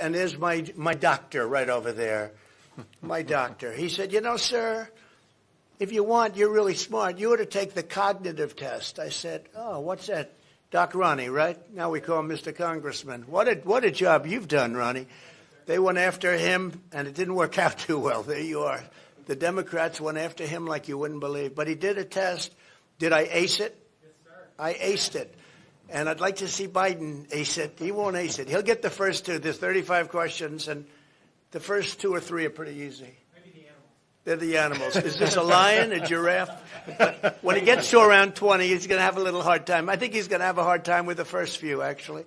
and there's my doctor right over there, my doctor. He said, you know, sir, if you want, you're really smart. You ought to take the cognitive test. I said, oh, what's that? Doc Ronnie, right? Now we call him Mr. Congressman. What a job you've done, Ronnie. They went after him, and it didn't work out too well. There you are. The Democrats went after him like you wouldn't believe. But he did a test. Did I ace it? Yes, sir. I aced it. And I'd like to see Biden ace it. He won't ace it. He'll get the first two. There's 35 questions, and the first 2 or 3 are pretty easy. Maybe the animals. They're the animals. Is this a lion, a giraffe? But when he gets to around 20, he's going to have a little hard time. I think he's going to have a hard time with the first few, actually.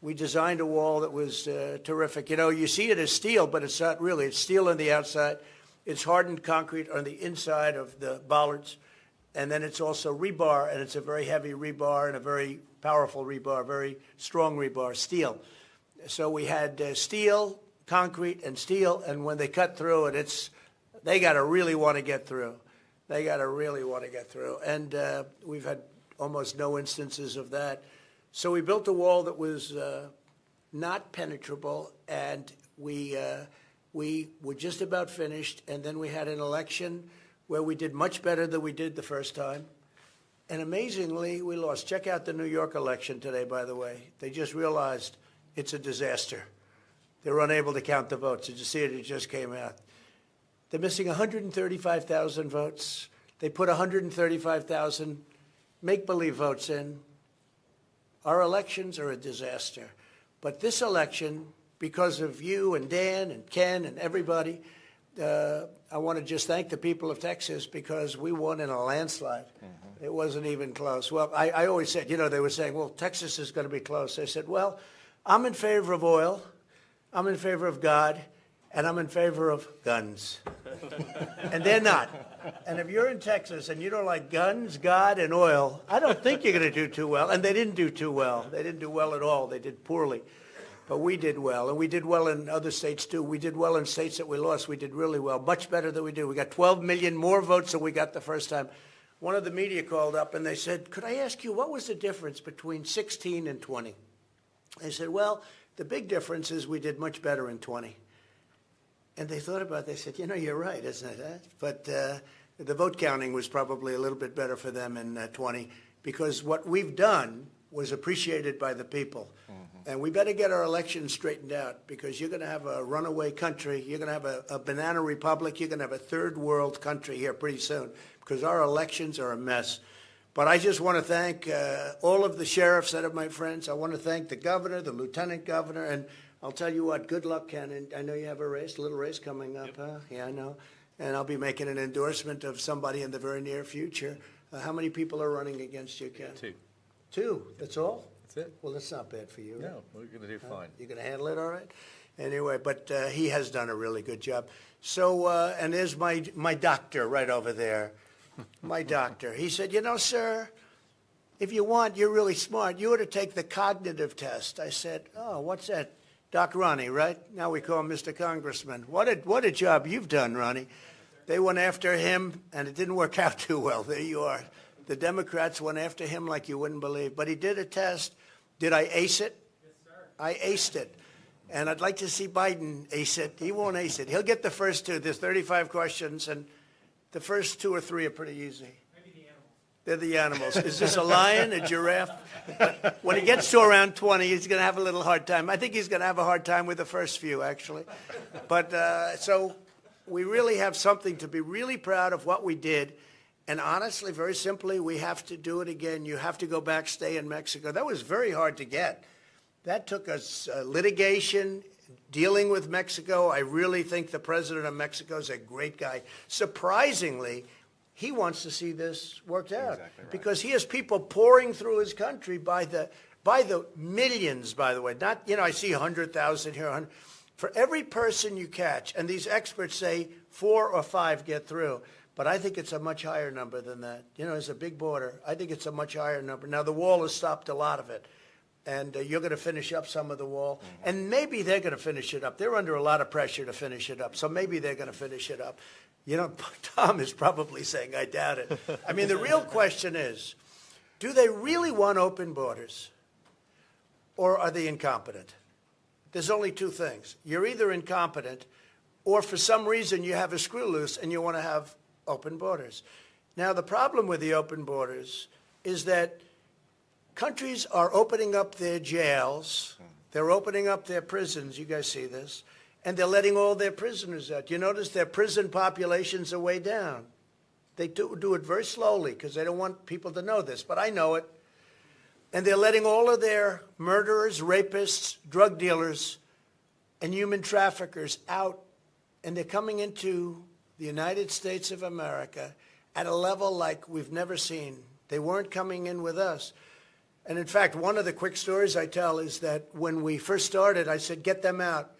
We designed a wall that was terrific. You know, you see it as steel, but it's not really. It's steel on the outside. It's hardened concrete on the inside of the bollards. And then it's also rebar, and it's a very heavy rebar and a very powerful rebar, very strong rebar, steel. So we had steel, concrete, and steel, and when they cut through it, they got to really want to get through. They got to really want to get through. And we've had almost no instances of that. So we built a wall that was not penetrable, and we were just about finished, and then we had an election where we did much better than we did the first time. And amazingly, we lost. Check out the New York election today, by the way. They just realized it's a disaster. They were unable to count the votes. Did you see it? It just came out. They're missing 135,000 votes. They put 135,000 make-believe votes in. Our elections are a disaster. But this election, because of you and Dan and Ken and everybody, I want to just thank the people of Texas because we won in a landslide. Mm-hmm. It wasn't even close. Well, I always said, you know, they were saying, well, Texas is going to be close. I said, well, I'm in favor of oil, I'm in favor of God, and I'm in favor of guns. And they're not. And if you're in Texas and you don't like guns, God, and oil, I don't think you're going to do too well. And they didn't do too well. They didn't do well at all. They did poorly. But we did well, and we did well in other states, too. We did well in states that we lost. We did really well, much better than we did. We got 12 million more votes than we got the first time. One of the media called up, and they said, could I ask you, what was the difference between 16 and 20? I said, well, the big difference is we did much better in 20. And they thought about it. They said, you know, you're right, isn't it? But the vote counting was probably a little bit better for them in 20 because what we've done was appreciated by the people. Mm-hmm. And we better get our elections straightened out because you're going to have a runaway country. You're going to have a banana republic. You're going to have a third world country here pretty soon because our elections are a mess. But I just want to thank all of the sheriffs that are my friends. I want to thank the governor, the lieutenant governor, and I'll tell you what, good luck, Ken. And I know you have a little race coming up, huh? Yeah, I know. And I'll be making an endorsement of somebody in the very near future. How many people are running against you, Ken? 2. 2? That's all? That's it. Well, that's not bad for you. Right? No, we're going to do fine. You're going to handle it all right? Anyway, but he has done a really good job. So, and there's my doctor right over there, my doctor. He said, you know, sir, if you want, you're really smart. You ought to take the cognitive test. I said, oh, what's that? Doc Ronnie, right? Now we call him Mr. Congressman. What a job you've done, Ronnie. They went after him, and it didn't work out too well. There you are. The Democrats went after him like you wouldn't believe. But he did a test. Did I ace it? Yes, sir. I aced it. And I'd like to see Biden ace it. He won't ace it. He'll get the first 2. There's 35 questions, and the first 2 or 3 are pretty easy. Maybe the animals. They're the animals. Is this a lion, a giraffe? But when he gets to around 20, he's going to have a little hard time. I think he's going to have a hard time with the first few, actually. But so we really have something to be really proud of what we did. And honestly, very simply, we have to do it again. You have to go back, stay in Mexico. That was very hard to get. That took us litigation, dealing with Mexico. I really think the president of Mexico is a great guy. Surprisingly, he wants to see this worked out. Exactly right. Because he has people pouring through his country by the millions, by the way. Not, you know, I see 100,000 here. 100. For every person you catch, and these experts say 4 or 5 get through, but I think it's a much higher number than that. You know, it's a big border. I think it's a much higher number. Now, the wall has stopped a lot of it, and you're going to finish up some of the wall, mm-hmm. and maybe they're going to finish it up. They're under a lot of pressure to finish it up, so maybe they're going to finish it up. You know, Tom is probably saying, I doubt it. I mean, the real question is, do they really want open borders, or are they incompetent? there's only two things. You're either incompetent or for some reason you have a screw loose and you want to have open borders. Now, the problem with the open borders is that countries are opening up their jails, they're opening up their prisons, you guys see this, and they're letting all their prisoners out. You notice their prison populations are way down. They do it very slowly because they don't want people to know this, but I know it. And they're letting all of their murderers, rapists, drug dealers, and human traffickers out, and they're coming into the United States of America at a level like we've never seen. They weren't coming in with us. And in fact, one of the quick stories I tell is that when we first started, I said, get them out.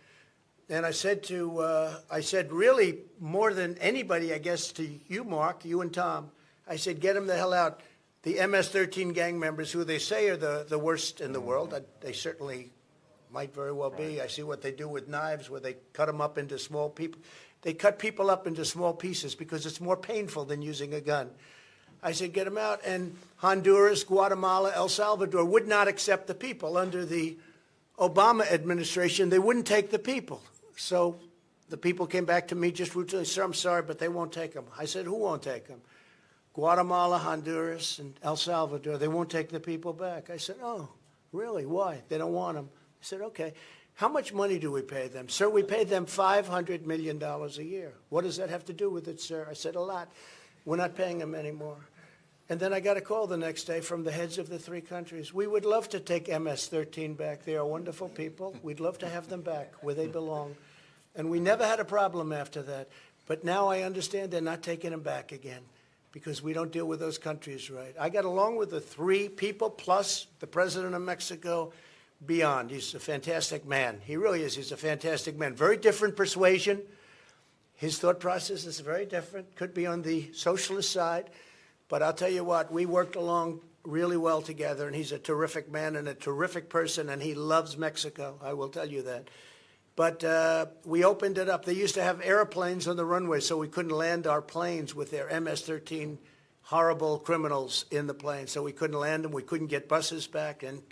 And I said really more than anybody, I guess, to you, Mark, you and Tom, I said, get them the hell out. The MS-13 gang members, who they say are the worst in the world, they certainly might very well be. I see what they do with knives, where they cut them up into small people. They cut people up into small pieces because it's more painful than using a gun. I said, get them out. And Honduras, Guatemala, El Salvador would not accept the people. Under the Obama administration, they wouldn't take the people. So the people came back to me just routinely, sir, I'm sorry, but they won't take them. I said, who won't take them? Guatemala, Honduras, and El Salvador, they won't take the people back. I said, oh, really? Why? They don't want them. I said, okay. How much money do we pay them? Sir, we pay them $500 million a year. What does that have to do with it, sir? I said, a lot. We're not paying them anymore. And then I got a call the next day from the heads of the three countries. We would love to take MS-13 back. They are wonderful people. We'd love to have them back where they belong. And we never had a problem after that. But now I understand they're not taking them back again because we don't deal with those countries right. I got along with the three people plus the president of Mexico beyond. He's a fantastic man. He really is. He's a fantastic man. Very different persuasion. His thought process is very different. Could be on the socialist side. But I'll tell you what, we worked along really well together, and he's a terrific man and a terrific person, and he loves Mexico. I will tell you that. But we opened it up. They used to have airplanes on the runway, so we couldn't land our planes with their MS-13 horrible criminals in the plane. So we couldn't land them. We couldn't get buses back. And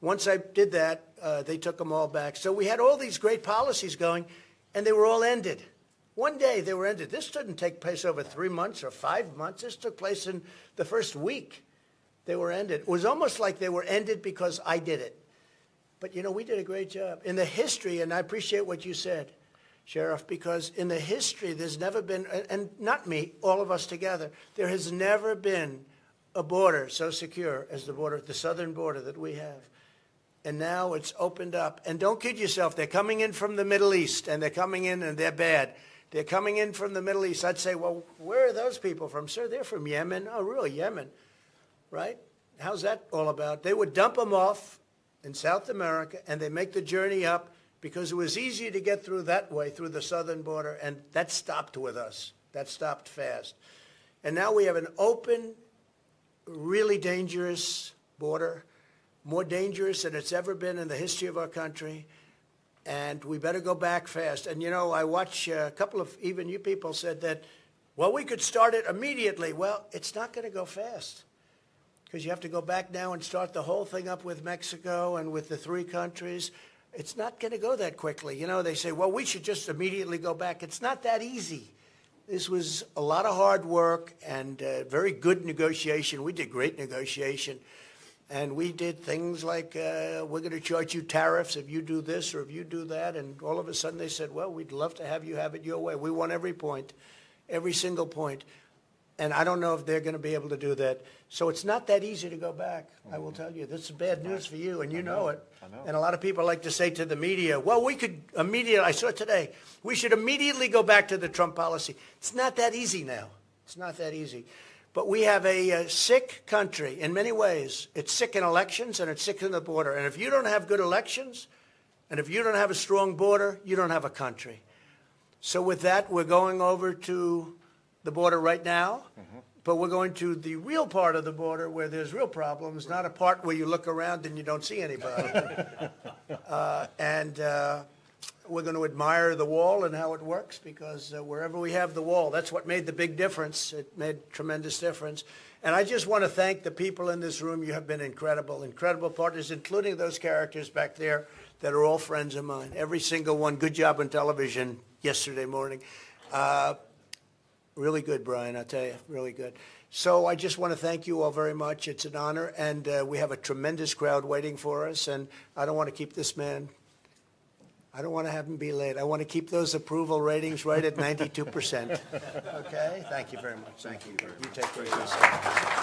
once I did that, they took them all back. So we had all these great policies going, and they were all ended. One day they were ended. This didn't take place over 3 months or 5 months. This took place in the first week. They were ended. It was almost like they were ended because I did it. But, you know, we did a great job. In the history, and I appreciate what you said, Sheriff, because in the history there's never been, and not me, all of us together, there has never been a border so secure as the border, the southern border that we have. And now it's opened up. And don't kid yourself, they're coming in from the Middle East, and they're coming in and they're bad. They're coming in from the Middle East. I'd say, well, where are those people from? Sir, they're from Yemen. Oh, really, Yemen, right? How's that all about? They would dump them off in South America, and they make the journey up because it was easier to get through that way, through the southern border, and that stopped with us. That stopped fast. And now we have an open, really dangerous border, more dangerous than it's ever been in the history of our country. And we better go back fast. And, you know, I watch a couple of, even you people said that, well, we could start it immediately. Well, it's not going to go fast because you have to go back now and start the whole thing up with Mexico and with the three countries. It's not going to go that quickly. You know, they say, well, we should just immediately go back. It's not that easy. This was a lot of hard work and very good negotiation. We did great negotiation. And we did things like, we're going to charge you tariffs if you do this or if you do that. And all of a sudden they said, well, we'd love to have you have it your way. We won every point, every single point. And I don't know if they're going to be able to do that. So it's not that easy to go back, I will tell you. This is bad news for you, and you know it. I know. And a lot of people like to say to the media, well, we could immediately, I saw it today, we should immediately go back to the Trump policy. It's not that easy now. It's not that easy. But we have a sick country in many ways. It's sick in elections and it's sick in the border. And if you don't have good elections and if you don't have a strong border, you don't have a country. So with that, we're going over to the border right now. But we're going to the real part of the border where there's real problems, not a part where you look around and you don't see anybody. We're going to admire the wall and how it works because wherever we have the wall, that's what made the big difference. It made tremendous difference. And I just want to thank the people in this room. You have been incredible, incredible partners, including those characters back there that are all friends of mine. Every single one. Good job on television yesterday morning. Really good, Brian, I'll tell you, really good. So I just want to thank you all very much. It's an honor, and we have a tremendous crowd waiting for us, and I don't want to keep this man. I don't want to have him be late. I want to keep those approval ratings right at 92%. Okay? Thank you very much. Thank you. You take care of yourself.